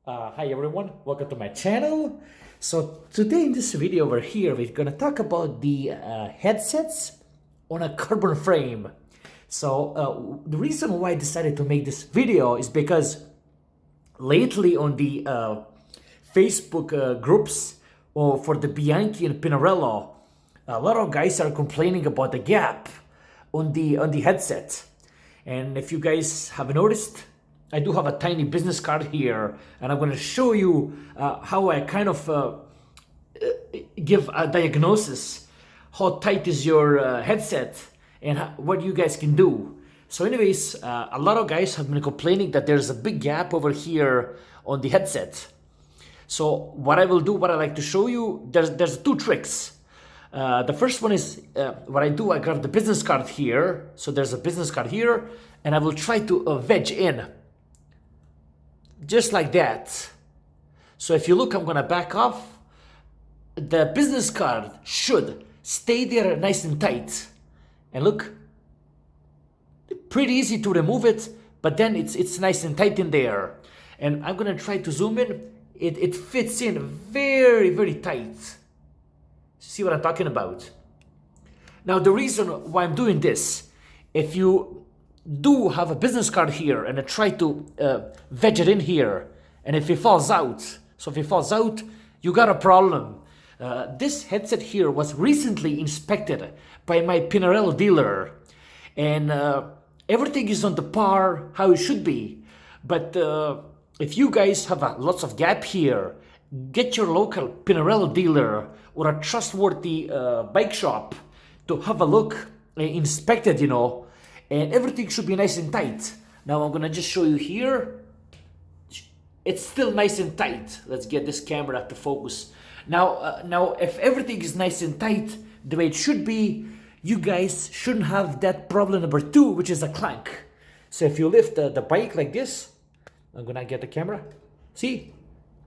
Hi everyone, welcome to my channel. So today in this video over here, we're gonna talk about the headsets on a carbon frame. So the reason why I decided to make this video is because lately on the Facebook groups for the Bianchi and Pinarello, a lot of guys are complaining about the gap on the headset. And if you guys have noticed, I do have a tiny business card here, and I'm going to show you how I kind of give a diagnosis, how tight is your headset, and what you guys can do. So anyways, a lot of guys have been complaining that there's a big gap over here on the headset. So what I will do, what I like to show you, there's two tricks. The first one is what I do, I grab the business card here. So there's a business card here, and I will try to wedge in. Just like that. So if you look, I'm gonna back off. The business card should stay there nice and tight. And look, pretty easy to remove it, but then it's nice and tight in there. And I'm gonna try to zoom in. It fits in very, very tight. See what I'm talking about? Now the reason why I'm doing this, if you do have a business card here and I try to wedge it in here, and if it falls out, you got a problem. This headset here was recently inspected by my Pinarello dealer, and everything is on the par how it should be. But if you guys have lots of gap here, get your local Pinarello dealer or a trustworthy bike shop to have a look, inspect it, and everything should be nice and tight. Now I'm gonna just show you here. It's still nice and tight. Let's get this camera to focus. Now if everything is nice and tight the way it should be, you guys shouldn't have that problem number two, which is a clank. So if you lift the bike like this, I'm gonna get the camera. See,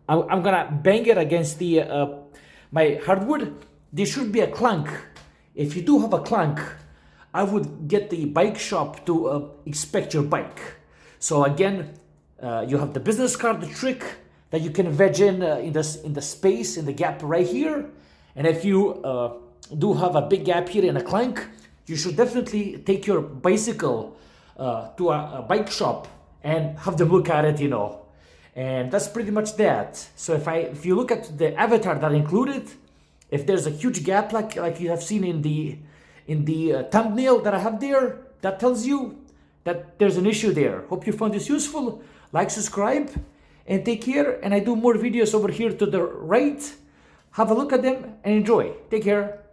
I'm gonna bang it against the my hardwood. There should be a clank. If you do have a clank, I would get the bike shop to inspect your bike. So again, you have the business card, the trick that you can wedge in the space, in the gap right here. And if you do have a big gap here in a clank, you should definitely take your bicycle to a bike shop and have them look at it, And that's pretty much that. So if you look at the avatar that I included, if there's a huge gap like you have seen in the thumbnail that I have there, that tells you that there's an issue there. Hope you found this useful. Like, subscribe, and take care. And I do more videos over here to the right. Have a look at them and enjoy. Take care.